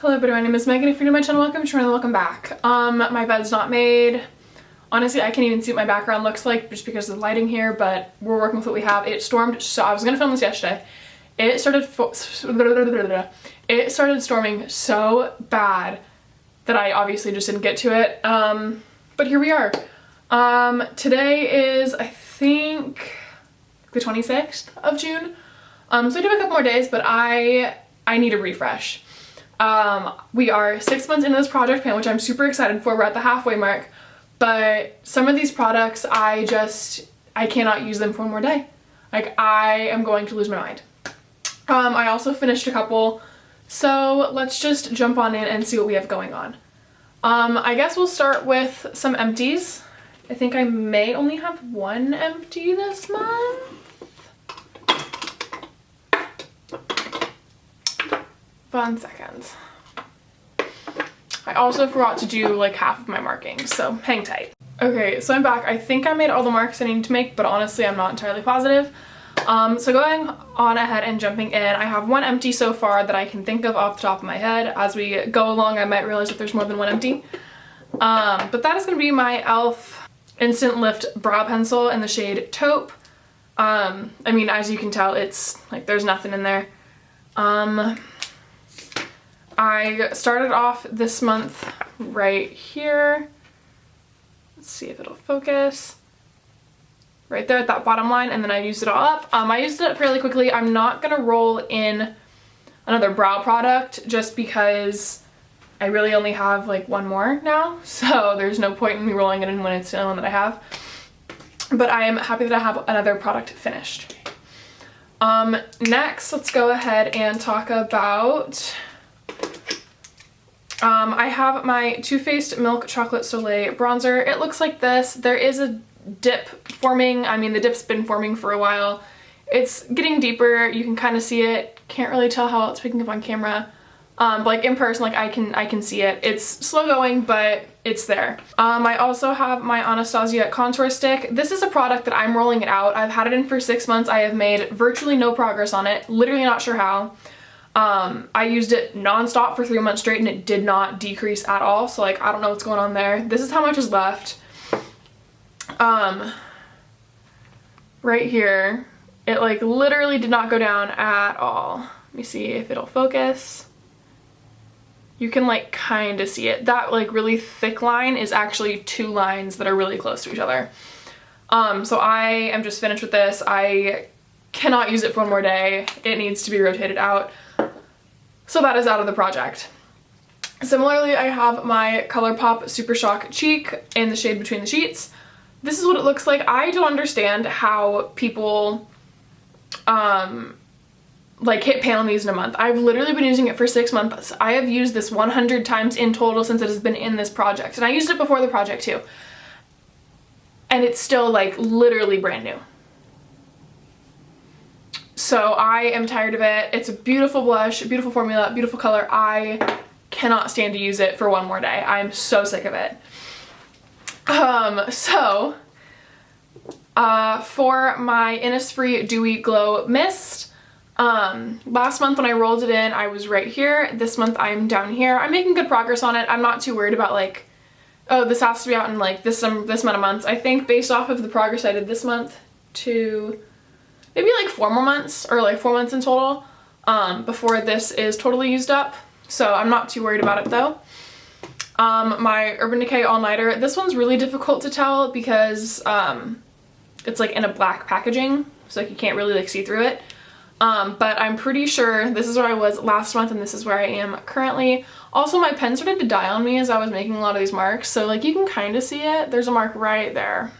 Hello everybody, my name is Megan. If you're new to my channel, welcome. If you're new, welcome back. My bed's not made. Honestly, I can't even see what my background looks like just because of the lighting here, but we're working with what we have. It stormed, so I was gonna film this yesterday. It started storming so bad that I obviously just didn't get to it. But here we are. Today is, I think, the 26th of June. So I do have a couple more days, but I need a refresh. We are 6 months into this project pan, which I'm super excited for. We're at the halfway mark, but some of these products, I cannot use them for one more day. Like, I am going to lose my mind. I also finished a couple, so let's just jump on in and see what we have going on. I guess we'll start with some empties. I think I may only have one empty this month. 1 second. I also forgot to do like half of my markings, so hang tight. Okay, so I'm back. I think I made all the marks I need to make, but honestly I'm not entirely positive. So going on ahead and jumping in, I have one empty so far that I can think of off the top of my head. As we go along, I might realize that there's more than one empty. But that is going to be my e.l.f. Instant Lift Brow Pencil in the shade Taupe. I mean, as you can tell, it's like there's nothing in there. I started off this month right here. Let's see if it'll focus. Right there at that bottom line, and then I used it all up. I used it fairly quickly. I'm not gonna roll in another brow product just because I really only have like one more now, so there's no point in me rolling it in when it's the only one that I have. But I am happy that I have another product finished. Next, let's go ahead and talk about I have my Too Faced Milk Chocolate Soleil bronzer. It looks like this. There is a dip forming. I mean, the dip's been forming for a while. It's getting deeper. You can kind of see it. Can't really tell how it's picking up on camera. But like in person, like I can see it. It's slow going, but it's there. I also have my Anastasia contour stick. This is a product that I'm rolling it out. I've had it in for 6 months. I have made virtually no progress on it. Literally not sure how. I used it non-stop for 3 months straight and it did not decrease at all. So like, I don't know what's going on there. This is how much is left. Right here, it like literally did not go down at all. Let me see if it'll focus. You can like kind of see it. That like really thick line is actually 2 lines that are really close to each other. So I am just finished with this. I cannot use it for one more day. It needs to be rotated out. So that is out of the project. Similarly, I have my ColourPop Super Shock Cheek in the shade Between the Sheets. This is what it looks like. I don't understand how people like hit pan on these in a month. I've literally been using it for 6 months. I have used this 100 times in total since it has been in this project. And I used it before the project too. And it's still like literally brand new. So I am tired of it. It's a beautiful blush, beautiful formula, beautiful color. I cannot stand to use it for one more day. I'm so sick of it. For my Innisfree Dewy Glow Mist, last month when I rolled it in, I was right here. This month I'm down here. I'm making good progress on it. I'm not too worried about like, oh, this has to be out in like this amount of months. I think based off of the progress I did this month to maybe like 4 more months, or like 4 months in total, before this is totally used up. So I'm not too worried about it though. My Urban Decay All Nighter, this one's really difficult to tell because it's like in a black packaging, so like you can't really like see through it. But I'm pretty sure this is where I was last month and this is where I am currently. Also, my pen started to die on me as I was making a lot of these marks, so like you can kind of see it. There's a mark right there.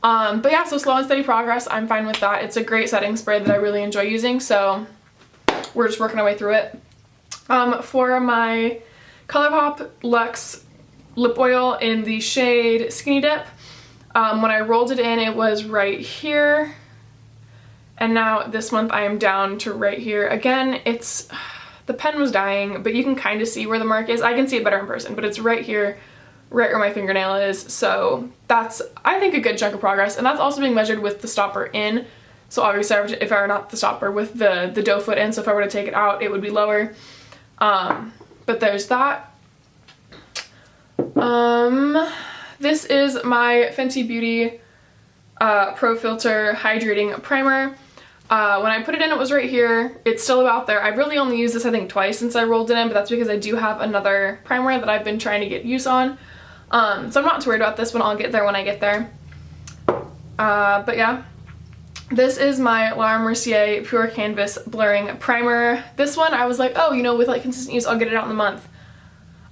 But yeah, so slow and steady progress. I'm fine with that. It's a great setting spray that I really enjoy using, so we're just working our way through it. For my ColourPop Luxe lip oil in the shade Skinny Dip, when I rolled it in, it was right here. And now this month I am down to right here. Again, the pen was dying, but you can kind of see where the mark is. I can see it better in person, but it's right here, right where my fingernail is. So that's, I think, a good chunk of progress. And that's also being measured with the stopper in. So obviously if I were not the stopper with the doe foot in, so if I were to take it out, it would be lower. but there's that. This is my Fenty Beauty Pro Filter Hydrating Primer. When I put it in, it was right here. It's still about there. I've really only used this, I think, twice since I rolled it in, but that's because I do have another primer that I've been trying to get use on. So I'm not too worried about this one. I'll get there when I get there. But yeah, this is my Laura Mercier Pure Canvas Blurring Primer. This one, I was like, oh, you know, with like consistent use, I'll get it out in the month.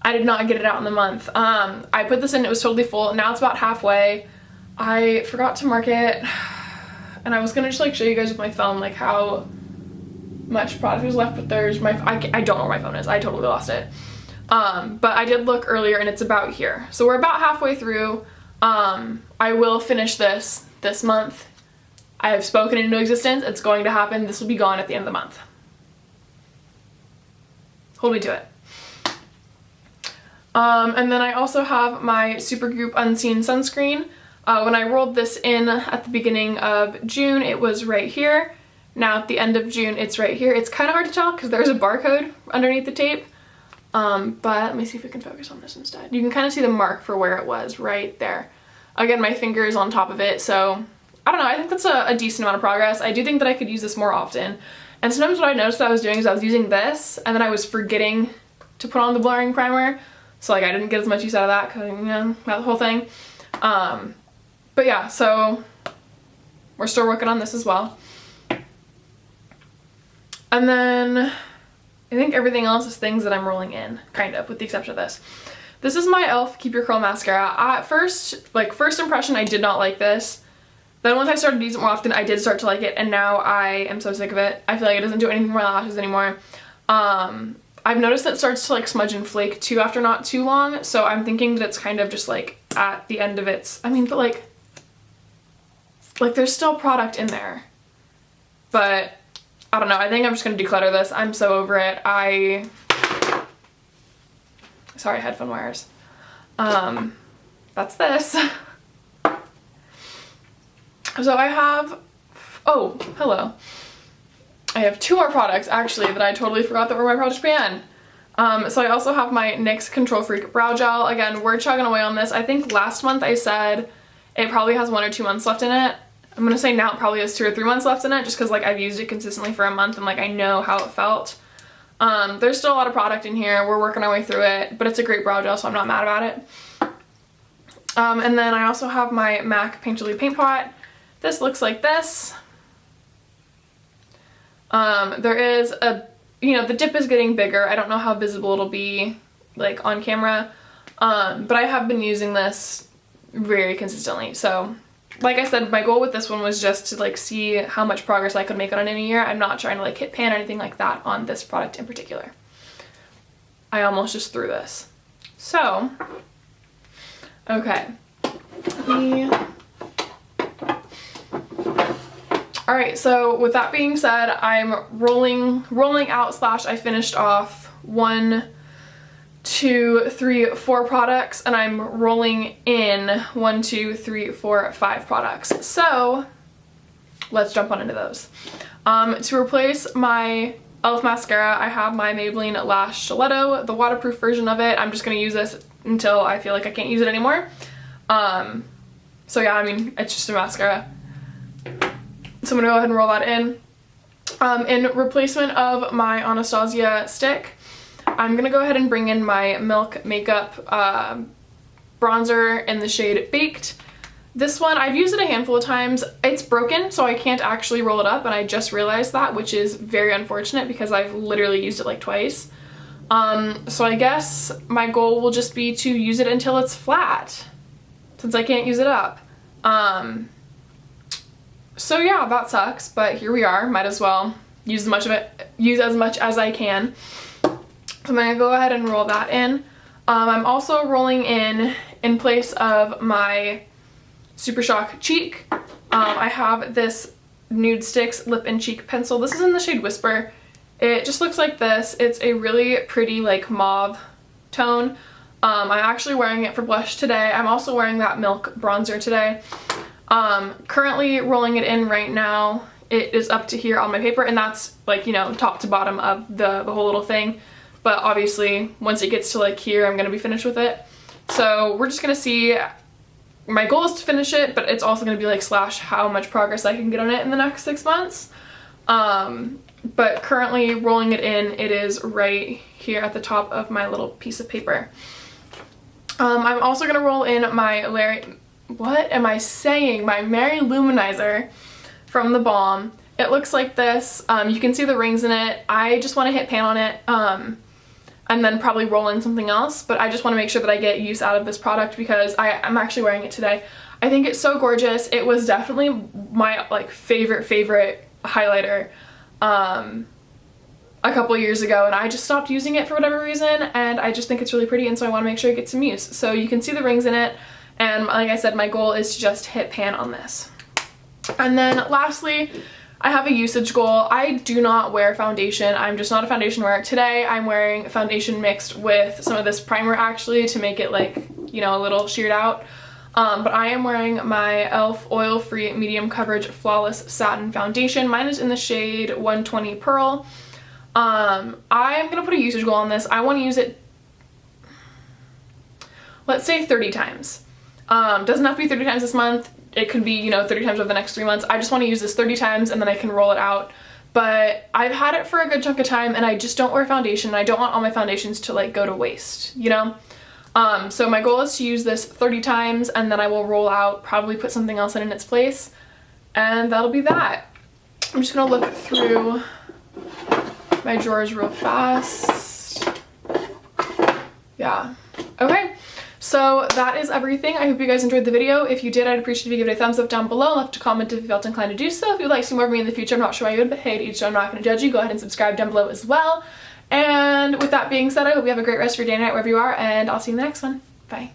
I did not get it out in the month. I put this in, it was totally full. Now it's about halfway. I forgot to mark it, and I was gonna just like show you guys with my phone like how much product was left, but there's I don't know where my phone is. I totally lost it. But I did look earlier and it's about here. So we're about halfway through. I will finish this month. I have spoken into existence. It's going to happen. This will be gone at the end of the month. Hold me to it. And then I also have my Supergoop Unseen Sunscreen. When I rolled this in at the beginning of June, it was right here. Now at the end of June, it's right here. It's kind of hard to tell because there's a barcode underneath the tape. But let me see if we can focus on this instead. You can kind of see the mark for where it was right there. Again, my finger is on top of it, so I don't know. I think that's a decent amount of progress. I do think that I could use this more often. And sometimes what I noticed that I was doing is I was using this and then I was forgetting to put on the blurring primer. So like I didn't get as much use out of that because, you know, that whole thing. But yeah, so we're still working on this as well. And then I think everything else is things that I'm rolling in, kind of, with the exception of this. This is my e.l.f. Keep Your Curl Mascara. At first, like first impression, I did not like this. Then once I started using it more often, I did start to like it, and now I am so sick of it. I feel like it doesn't do anything for my lashes anymore. I've noticed that it starts to like smudge and flake too after not too long, so I'm thinking that it's kind of just like at the end of its, I mean, but like there's still product in there. But I don't know, I think I'm just gonna declutter this. I'm so over it. Sorry, headphone wires. That's this. So I have, oh, hello. I have two more products actually that I totally forgot that were my Project Pan. So I also have my NYX Control Freak Brow Gel. Again, we're chugging away on this. I think last month I said it probably has 1 or 2 months left in it. I'm gonna say now it probably has 2 or 3 months left in it just because like I've used it consistently for a month and like I know how it felt. There's still a lot of product in here. We're working our way through it, but it's a great brow gel, so I'm not mad about it. And then I also have my MAC Painterly Paint Pot. This looks like this. There is a, you know, the dip is getting bigger. I don't know how visible it'll be like on camera, but I have been using this very consistently. So like I said, my goal with this one was just to like see how much progress I could make on it in a year. I'm not trying to like hit pan or anything like that on this product in particular. I almost just threw this. So, okay. Alright, so with that being said, I'm rolling out / I finished off 1, 2, 3, 4 products, and I'm rolling in 1, 2, 3, 4, 5 products. So let's jump on into those. To replace my e.l.f. mascara, I have my Maybelline Lash Stiletto, the waterproof version of it. I'm just going to use this until I feel like I can't use it anymore. So yeah, I mean, it's just a mascara. So I'm gonna go ahead and roll that in. In replacement of my Anastasia stick, I'm gonna go ahead and bring in my Milk Makeup bronzer in the shade Baked. This one, I've used it a handful of times. It's broken, so I can't actually roll it up, and I just realized that, which is very unfortunate because I've literally used it like twice. So I guess my goal will just be to use it until it's flat, since I can't use it up. So yeah, that sucks, but here we are. Might as well use as much as I can. So I'm gonna go ahead and roll that in. I'm also rolling in place of my Super Shock Cheek. I have this Nude Sticks Lip and Cheek Pencil. This is in the shade Whisper. It just looks like this. It's a really pretty like mauve tone. I'm actually wearing it for blush today. I'm also wearing that Milk bronzer today. Currently rolling it in right now. It is up to here on my paper, and that's like, you know, top to bottom of the whole little thing. but obviously once it gets to like here, I'm gonna be finished with it. So we're just gonna see. My goal is to finish it, but it's also gonna be like slash how much progress I can get on it in the next 6 months. But currently rolling it in, it is right here at the top of my little piece of paper. I'm also gonna roll in my what am I saying? My Mary Luminizer from the Balm. It looks like this. You can see the rings in it. I just want to hit pan on it and then probably roll in something else, but I just want to make sure that I get use out of this product because I'm actually wearing it today. I think it's so gorgeous. It was definitely my like favorite highlighter a couple years ago, and I just stopped using it for whatever reason, and I just think it's really pretty, and so I want to make sure it gets some use. So you can see the rings in it, and like I said, my goal is to just hit pan on this. And then lastly, I have a usage goal. I do not wear foundation. I'm just not a foundation wearer. Today I'm wearing foundation mixed with some of this primer actually to make it like, you know, a little sheared out. But I am wearing my e.l.f. oil-free medium coverage flawless satin foundation. Mine is in the shade 120 Pearl. I'm gonna put a usage goal on this. I want to use it, let's say 30 times. Doesn't have to be 30 times this month. It could be, you know, 30 times over the next 3 months. I just want to use this 30 times and then I can roll it out. But I've had it for a good chunk of time and I just don't wear foundation, and I don't want all my foundations to like go to waste, you know? So my goal is to use this 30 times and then I will roll out, probably put something else in its place, and that'll be that. I'm just gonna look through my drawers real fast. Yeah. Okay. So that is everything. I hope you guys enjoyed the video. If you did, I'd appreciate if you give it a thumbs up down below. Left a comment if you felt inclined to do so. If you'd like to see more of me in the future, I'm not sure why you would, but hey, to each, I'm not going to judge you. Go ahead and subscribe down below as well. And with that being said, I hope you have a great rest of your day and night wherever you are, and I'll see you in the next one. Bye.